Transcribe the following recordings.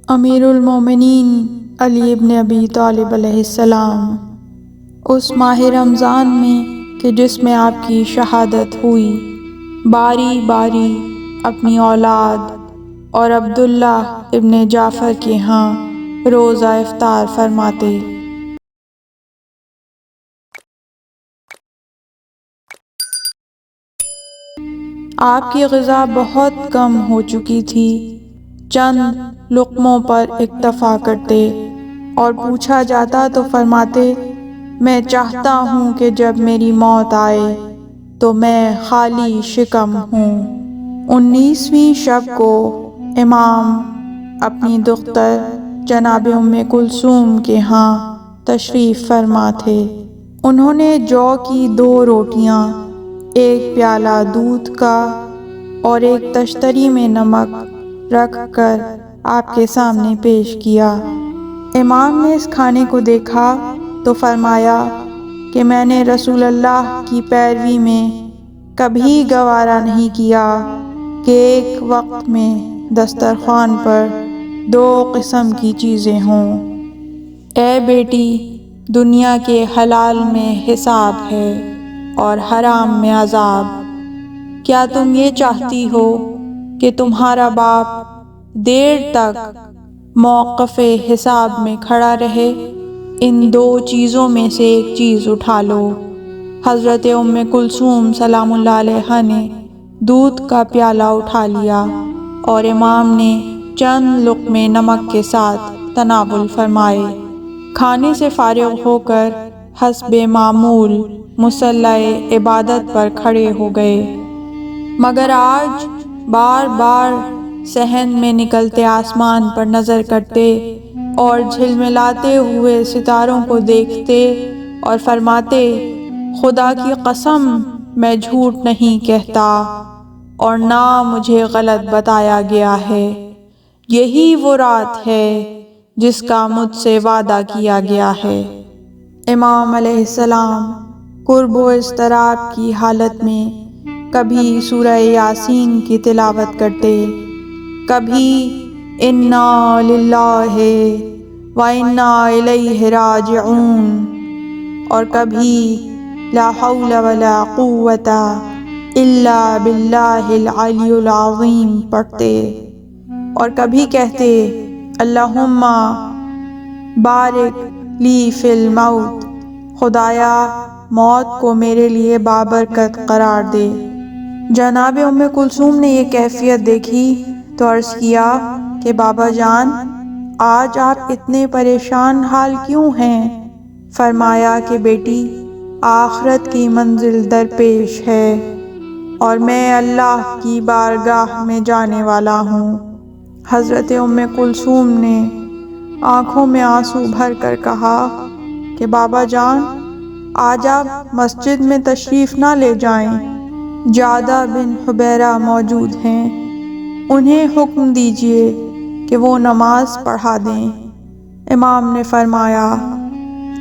امیر المومنین علی ابن ابی طالب علیہ السلام اس ماہ رمضان میں کہ جس میں آپ کی شہادت ہوئی، باری باری اپنی اولاد اور عبداللہ ابن جعفر کے ہاں روزہ افطار فرماتے۔ آپ کی غذا بہت کم ہو چکی تھی، چند لقموں پر اکتفا کرتے، اور پوچھا جاتا تو فرماتے، میں چاہتا ہوں کہ جب میری موت آئے تو میں خالی شکم ہوں۔ 19ویں شب کو امام اپنی دختر جناب ام کلثوم کے ہاں تشریف فرما تھے۔ انہوں نے جو کی 2 روٹیاں، ایک پیالہ دودھ کا اور ایک تشتری میں نمک رکھ کر آپ کے سامنے پیش کیا۔ امام نے اس کھانے کو دیکھا تو فرمایا کہ میں نے رسول اللہ کی پیروی میں کبھی گوارا نہیں کیا کہ ایک وقت میں دسترخوان پر 2 قسم کی چیزیں ہوں۔ اے بیٹی، دنیا کے حلال میں حساب ہے اور حرام میں عذاب۔ کیا تم یہ چاہتی ہو کہ تمہارا باپ دیر تک موقف حساب میں کھڑا رہے؟ ان 2 چیزوں میں سے ایک چیز اٹھا لو۔ حضرت ام کلثوم سلام اللہ علیہا نے دودھ کا پیالہ اٹھا لیا اور امام نے چند لقمے نمک کے ساتھ تناول فرمائے۔ کھانے سے فارغ ہو کر حسب معمول مصلی عبادت پر کھڑے ہو گئے، مگر آج بار بار صحن میں نکلتے آسمان پر نظر کرتے اور جھلملاتے ہوئے ستاروں کو دیکھتے اور فرماتے، خدا کی قسم میں جھوٹ نہیں کہتا اور نہ مجھے غلط بتایا گیا ہے۔ یہی وہ رات ہے جس کا مجھ سے وعدہ کیا گیا ہے۔ امام علیہ السلام قرب و اضطراب کی حالت میں کبھی سورہ یاسین کی تلاوت کرتے، کبھی انا للہ و انا الیہ راجعون، اور کبھی لا حول ولا قوة الا باللہ العلی العظیم پڑھتے، اور کبھی کہتے، اللہم بارک لی فی الموت، خدایا موت کو میرے لیے بابرکت قرار دے۔ جناب ام کلثوم نے یہ کیفیت دیکھی تو عرض کیا کہ بابا جان، آج آپ اتنے پریشان حال کیوں ہیں؟ فرمایا کہ بیٹی، آخرت کی منزل درپیش ہے اور میں اللہ کی بارگاہ میں جانے والا ہوں۔ حضرت ام کلثوم نے آنکھوں میں آنسو بھر کر کہا کہ بابا جان، آج آپ مسجد میں تشریف نہ لے جائیں، جعدہ بن حبیرہ موجود ہیں، انہیں حکم دیجئے کہ وہ نماز پڑھا دیں۔ امام نے فرمایا،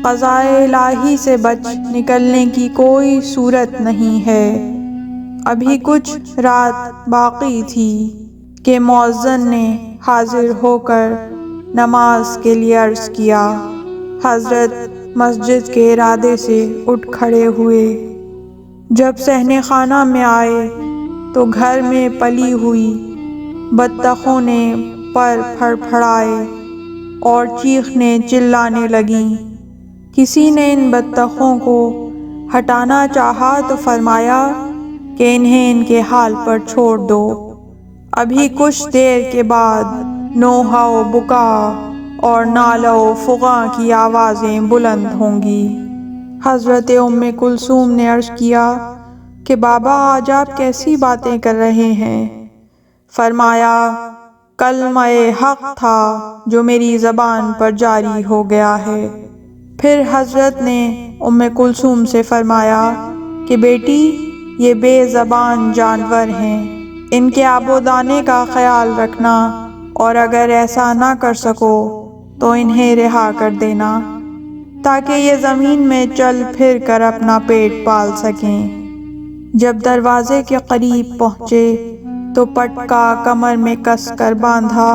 قضاء الہی سے بچ نکلنے کی کوئی صورت نہیں ہے۔ ابھی کچھ رات باقی تھی کہ مؤذن نے حاضر ہو کر نماز کے لیے عرض کیا۔ حضرت مسجد کے ارادے سے اٹھ کھڑے ہوئے۔ جب صحن خانہ میں آئے تو گھر میں پلی ہوئی بطخوں نے پر پھڑ پھڑائے اور چیخنے چلانے لگیں۔ کسی نے ان بطخوں کو ہٹانا چاہا تو فرمایا کہ انہیں ان کے حال پر چھوڑ دو، ابھی کچھ دیر کے بعد نوحہ و بکا اور نالہ و فغاں کی آوازیں بلند ہوں گی۔ حضرت ام کلثوم نے عرض کیا کہ بابا، آج آپ کیسی باتیں کر رہے ہیں؟ فرمایا، کلمہ حق تھا جو میری زبان پر جاری ہو گیا ہے۔ پھر حضرت نے ام کلثوم سے فرمایا کہ بیٹی، یہ بے زبان جانور ہیں، ان کے آب و دانے کا خیال رکھنا، اور اگر ایسا نہ کر سکو تو انہیں رہا کر دینا تاکہ یہ زمین میں چل پھر کر اپنا پیٹ پال سکیں۔ جب دروازے کے قریب پہنچے تو پٹکا کمر میں کس کر باندھا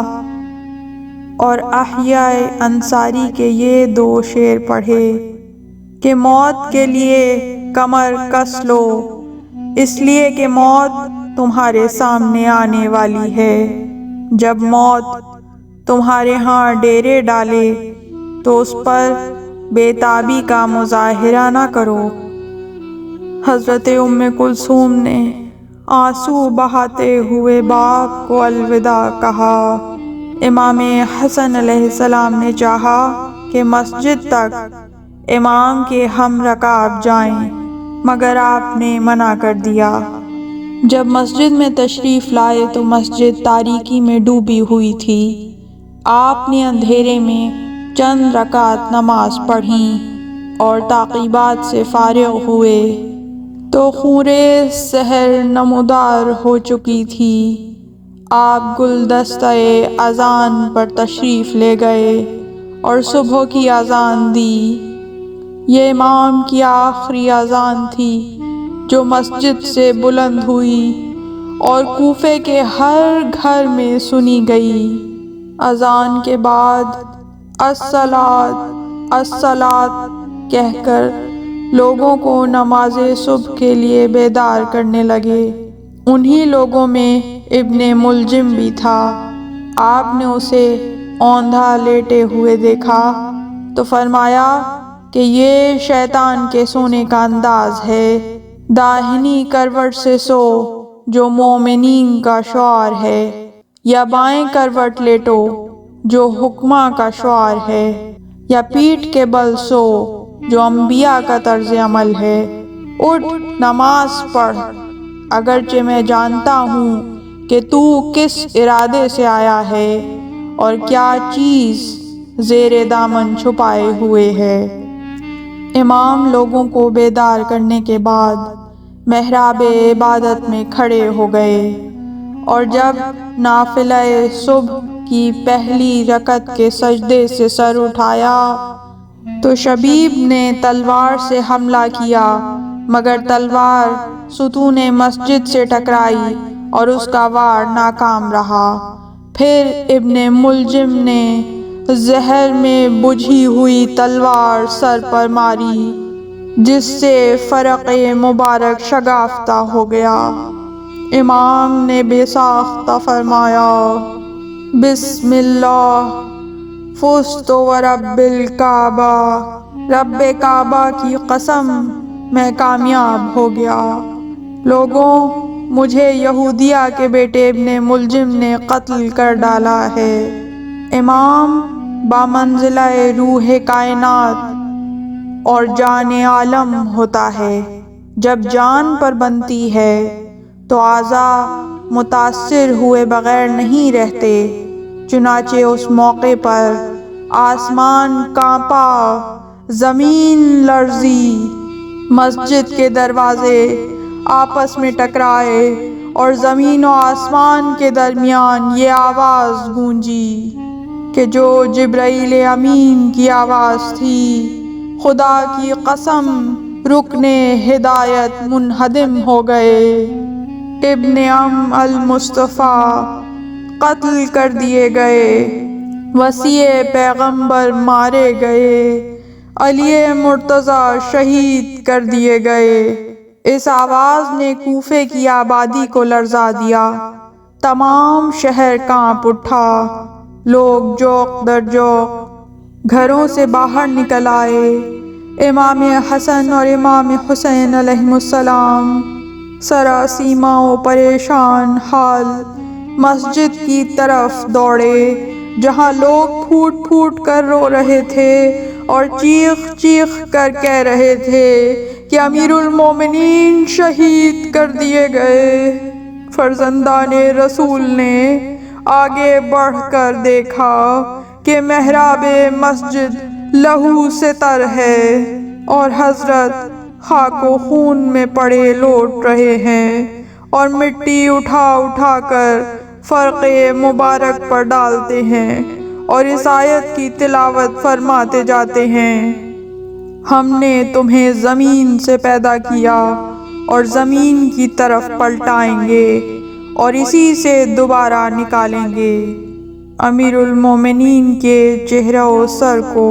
اور احیاء انصاری کے یہ 2 شعر پڑھے کہ موت کے لیے کمر کس لو، اس لیے کہ موت تمہارے سامنے آنے والی ہے۔ جب موت تمہارے ہاں ڈیرے ڈالے تو اس پر بے تابی کا مظاہرہ نہ کرو۔ حضرت ام کلثوم نے آنسو بہاتے ہوئے باپ کو الوداع کہا۔ امام حسن علیہ السلام نے چاہا کہ مسجد تک امام کے ہم رکاب جائیں، مگر آپ نے منع کر دیا۔ جب مسجد میں تشریف لائے تو مسجد تاریکی میں ڈوبی ہوئی تھی۔ آپ نے اندھیرے میں چند رکعت نماز پڑھیں اور تعقیبات سے فارغ ہوئے تو خورِ سحر نمودار ہو چکی تھی۔ آپ گلدستہ اذان پر تشریف لے گئے اور صبح کی اذان دی۔ یہ امام کی آخری اذان تھی جو مسجد سے بلند ہوئی اور کوفے کے ہر گھر میں سنی گئی۔ اذان کے بعد الصلاۃ الصلاۃ کہہ کر لوگوں کو نماز صبح کے لیے بیدار کرنے لگے۔ انہی لوگوں میں ابن ملجم بھی تھا۔ آپ نے اسے اوندھا لیٹے ہوئے دیکھا تو فرمایا کہ یہ شیطان کے سونے کا انداز ہے۔ داہنی کروٹ سے سو جو مومنین کا شعار ہے، یا بائیں کروٹ لیٹو جو حکماں کا شعار ہے، یا پیٹھ کے بل سو جو انبیاء کا طرز عمل ہے۔ اٹھ نماز پڑھ، اگرچہ میں جانتا ہوں کہ تو کس ارادے سے آیا ہے اور کیا چیز زیر دامن چھپائے ہوئے ہے۔ امام لوگوں کو بیدار کرنے کے بعد محراب عبادت میں کھڑے ہو گئے، اور جب نافلہ صبح کی پہلی رکعت کے سجدے سے سر اٹھایا تو شبیب نے تلوار سے حملہ کیا، مگر تلوار ستون مسجد سے ٹکرائی اور اس کا وار ناکام رہا۔ پھر ابن ملجم نے زہر میں بجھی ہوئی تلوار سر پر ماری، جس سے فرق مبارک شگافتہ ہو گیا۔ امام نے بے ساختہ فرمایا، بسم اللہ فزت ورب الکعبہ، رب کعبہ کی قسم میں کامیاب ہو گیا۔ لوگوں، مجھے یہودیہ کے بیٹے ابن ملجم نے قتل کر ڈالا ہے۔ امام بامنزلہ روح کائنات اور جان عالم ہوتا ہے۔ جب جان پر بنتی ہے تو اعضاء متاثر ہوئے بغیر نہیں رہتے، چنانچہ اس موقع پر آسمان کانپا، زمین لرزی، مسجد کے دروازے آپس میں ٹکرائے اور زمین و آسمان کے درمیان یہ آواز گونجی کہ جو جبرائیل امین کی آواز تھی، خدا کی قسم رکن ہدایت منہدم ہو گئے، ابن ام المصطفیٰ قتل کر دیے گئے، وصی پیغمبر مارے گئے، علی مرتضیٰ شہید کر دیے گئے۔ اس آواز نے کوفے کی آبادی کو لرزا دیا۔ تمام شہر کانپ اٹھا۔ لوگ جوق در جوق گھروں سے باہر نکل آئے۔ امام حسن اور امام حسین علیہم السلام سراسیمہ و پریشان حال مسجد کی طرف دوڑے، جہاں لوگ پھوٹ پھوٹ کر رو رہے تھے اور چیخ چیخ کر کہہ رہے تھے کہ امیر المومنین شہید کر دیے گئے۔ فرزندان رسول نے آگے بڑھ کر دیکھا کہ محراب مسجد لہو سے تر ہے اور حضرت خاک و خون میں پڑے لوٹ رہے ہیں اور مٹی اٹھا اٹھا کر فرق مبارک پر ڈالتے ہیں اور اس آیت کی تلاوت فرماتے جاتے ہیں، ہم نے تمہیں زمین سے پیدا کیا اور زمین کی طرف پلٹائیں گے اور اسی سے دوبارہ نکالیں گے۔ امیر المومنین کے چہرہ و سر کو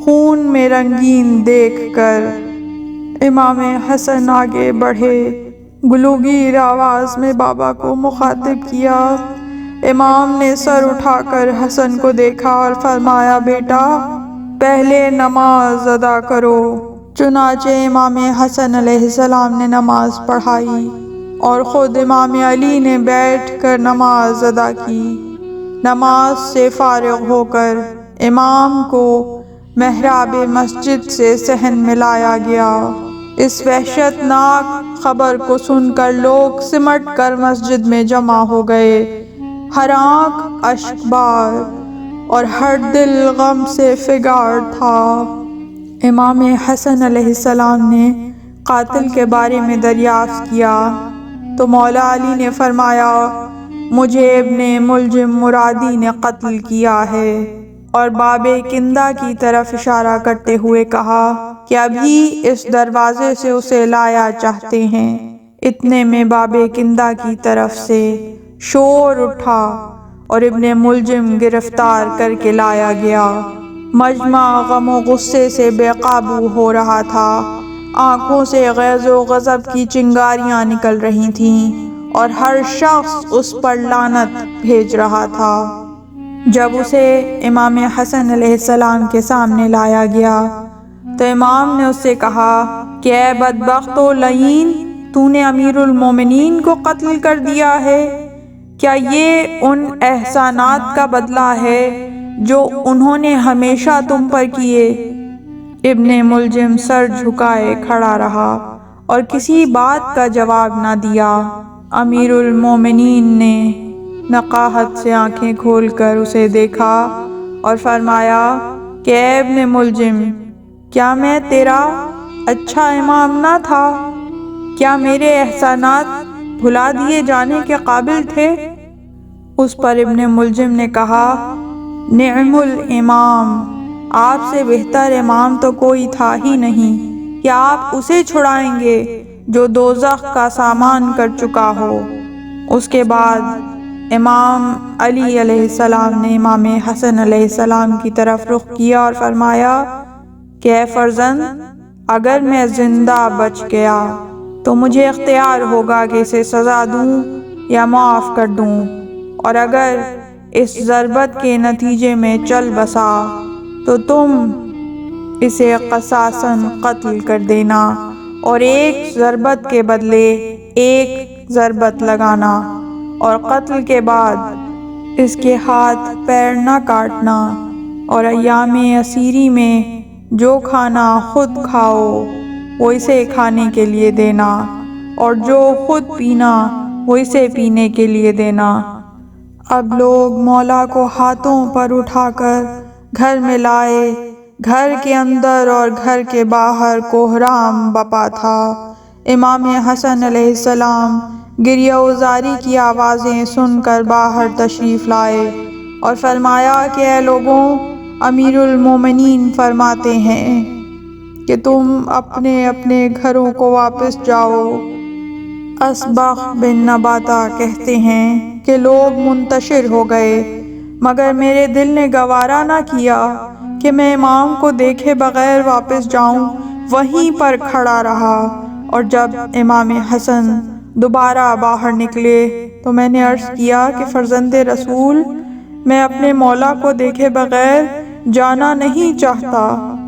خون میں رنگین دیکھ کر امام حسن آگے بڑھے، گلوگیر آواز میں بابا کو مخاطب کیا۔ امام نے سر اٹھا کر حسن کو دیکھا اور فرمایا، بیٹا پہلے نماز ادا کرو۔ چنانچہ امام حسن علیہ السلام نے نماز پڑھائی اور خود امام علی نے بیٹھ کر نماز ادا کی۔ نماز سے فارغ ہو کر امام کو محراب مسجد سے صحن میں لایا گیا۔ اس وحشت ناک خبر کو سن کر لوگ سمٹ کر مسجد میں جمع ہو گئے، ہر آنکھ اشک بار اور ہر دل غم سے فگار تھا۔ امام حسن علیہ السلام نے قاتل کے بارے میں دریافت کیا تو مولا علی نے فرمایا، مجھے ابن ملجم مرادی نے قتل کیا ہے، اور باب کندہ کی طرف اشارہ کرتے ہوئے کہا کہ ابھی اس دروازے سے اسے لایا چاہتے ہیں۔ اتنے میں باب کندہ کی طرف سے شور اٹھا اور ابن ملجم گرفتار کر کے لایا گیا۔ مجمع غم و غصے سے بے قابو ہو رہا تھا، آنکھوں سے غیظ و غضب کی چنگاریاں نکل رہی تھیں اور ہر شخص اس پر لعنت بھیج رہا تھا۔ جب اسے امام حسن علیہ السلام کے سامنے لایا گیا تو امام نے اس سے کہا کہ اے بدبخت و لعین، تو نے امیر المومنین کو قتل کر دیا ہے، کیا یہ ان احسانات کا بدلہ ہے جو انہوں نے ہمیشہ تم پر کیے؟ ابن ملجم سر جھکائے کھڑا رہا اور کسی بات کا جواب نہ دیا۔ امیر المومنین نے نقاہت سے آنکھیں کھول کر اسے دیکھا اور فرمایا کہ اے ابن ملجم، کیا میں تیرا اچھا امام نہ تھا؟ کیا میرے احسانات بھلا دیے جانے کے قابل تھے؟ اس پر ابن ملجم نے کہا، نعم الامام، آپ سے بہتر امام تو کوئی تھا ہی نہیں، کیا آپ اسے چھڑائیں گے جو دوزخ کا سامان کر چکا ہو؟ اس کے بعد امام علی علیہ السلام نے امام حسن علیہ السلام کی طرف رخ کیا اور فرمایا کہ اے فرزند، اگر میں زندہ بچ گیا تو مجھے اختیار ہوگا کہ اسے سزا دوں یا معاف کر دوں، اور اگر اس ضربت کے نتیجے میں چل بسا تو تم اسے قصاصاً قتل کر دینا اور ایک ضربت کے بدلے ایک ضربت لگانا، اور قتل کے بعد اس کے ہاتھ پیر نہ کاٹنا، اور ایام اسیری میں جو کھانا خود کھاؤ وہ اسے کھانے کے لیے دینا، اور جو خود پینا وہ اسے پینے کے لیے دینا۔ اب لوگ مولا کو ہاتھوں پر اٹھا کر گھر میں لائے۔ گھر کے اندر اور گھر کے باہر کوہرام بپا تھا۔ امام حسن علیہ السلام گریہ و زاری کی آوازیں سن کر باہر تشریف لائے اور فرمایا کہ اے لوگوں، امیر المومنین فرماتے ہیں کہ تم اپنے اپنے گھروں کو واپس جاؤ۔ اصبغ بن نباتہ کہتے ہیں کہ لوگ منتشر ہو گئے، مگر میرے دل نے گوارا نہ کیا کہ میں امام کو دیکھے بغیر واپس جاؤں، وہیں پر کھڑا رہا، اور جب امام حسن دوبارہ باہر نکلے تو میں نے عرض کیا کہ فرزند رسول، میں اپنے مولا کو دیکھے بغیر جانا نہیں چاہتا،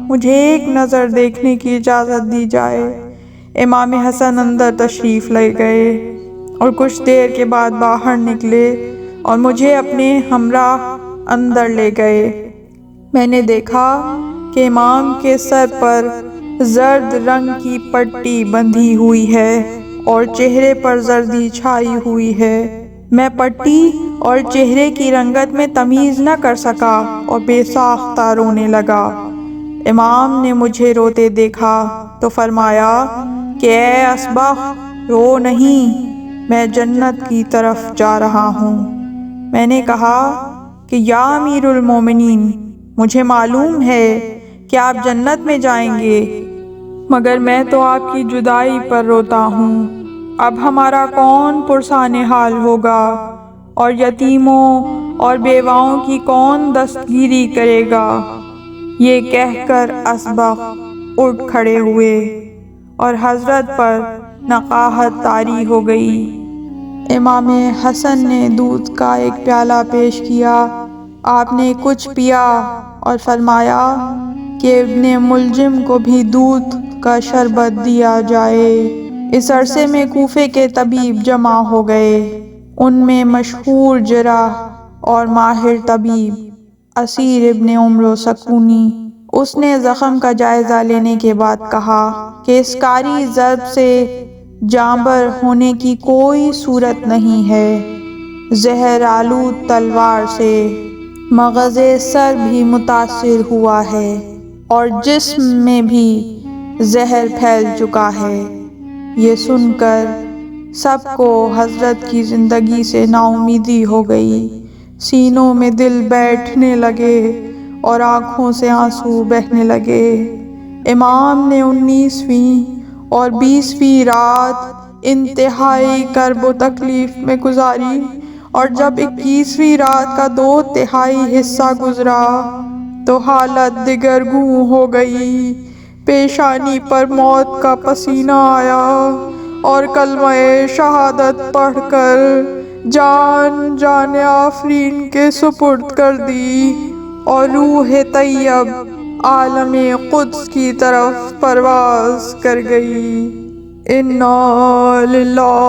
مجھے ایک نظر دیکھنے کی اجازت دی جائے۔ امام حسن اندر تشریف لے گئے اور کچھ دیر کے بعد باہر نکلے اور مجھے اپنے ہمراہ اندر لے گئے۔ میں نے دیکھا کہ امام کے سر پر زرد رنگ کی پٹی بندھی ہوئی ہے اور چہرے پر زردی چھائی ہوئی ہے۔ میں پٹی اور چہرے کی رنگت میں تمیز نہ کر سکا اور بے ساختہ رونے لگا۔ امام نے مجھے روتے دیکھا تو فرمایا کہ اے اصبغ، رو نہیں، میں جنت کی طرف جا رہا ہوں۔ میں نے کہا کہ یا امیر المومنین، مجھے معلوم ہے کہ آپ جنت میں جائیں گے، مگر میں تو آپ کی جدائی پر روتا ہوں۔ اب ہمارا کون پرسان حال ہوگا؟ اور یتیموں اور بیواؤں کی کون دستگیری کرے گا؟ یہ کہہ کر اسبق اٹھ کھڑے ہوئے اور حضرت پر نقاہت طاری ہو گئی۔ امام حسن نے دودھ کا ایک پیالہ پیش کیا۔ آپ نے کچھ پیا اور فرمایا کہ ابن ملجم کو بھی دودھ کا شربت دیا جائے۔ اس عرصے میں کوفے کے طبیب جمع ہو گئے، ان میں مشہور جراح اور ماہر طبیب اسیر ابن عمرو سکونی۔ اس نے زخم کا جائزہ لینے کے بعد کہا کہ اس کاری ضرب سے جانبر ہونے کی کوئی صورت نہیں ہے۔ زہر آلود تلوار سے مغز سر بھی متاثر ہوا ہے اور جسم میں بھی زہر پھیل چکا ہے۔ یہ سن کر سب کو حضرت کی زندگی سے نا امیدی ہو گئی، سینوں میں دل بیٹھنے لگے اور آنکھوں سے آنسو بہنے لگے۔ امام نے 19ویں اور 20ویں رات انتہائی کرب و تکلیف میں گزاری، اور جب 21ویں رات کا 2/3 حصہ گزرا تو حالت دگرگوں ہو گئی۔ پیشانی پر موت کا پسینہ آیا اور کلمہ شہادت پڑھ کر جان آفرین کے سپرد کر دی اور روح طیب عالم قدس کی طرف پرواز کر گئی۔ انا للہ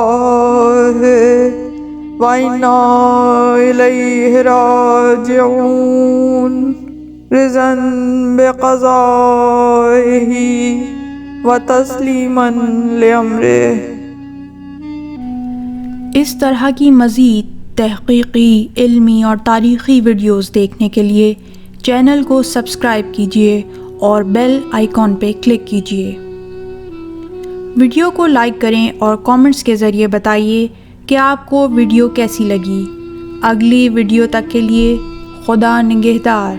وَإِنَّا إِلَيْهِ رَاجِعُونَ رِضًا بِقَضَائِهِ وَتَسْلِيمًا لِأَمْرِهِ۔ اس طرح کی مزید تحقیقی، علمی اور تاریخی ویڈیوز دیکھنے کے لیے چینل کو سبسکرائب کیجیے اور بیل آئیکن پہ کلک کیجیے۔ ویڈیو کو لائک کریں اور کامنٹس کے ذریعے بتائیے کہ آپ کو ویڈیو کیسی لگی۔ اگلی ویڈیو تک کے لیے خدا نگہدار۔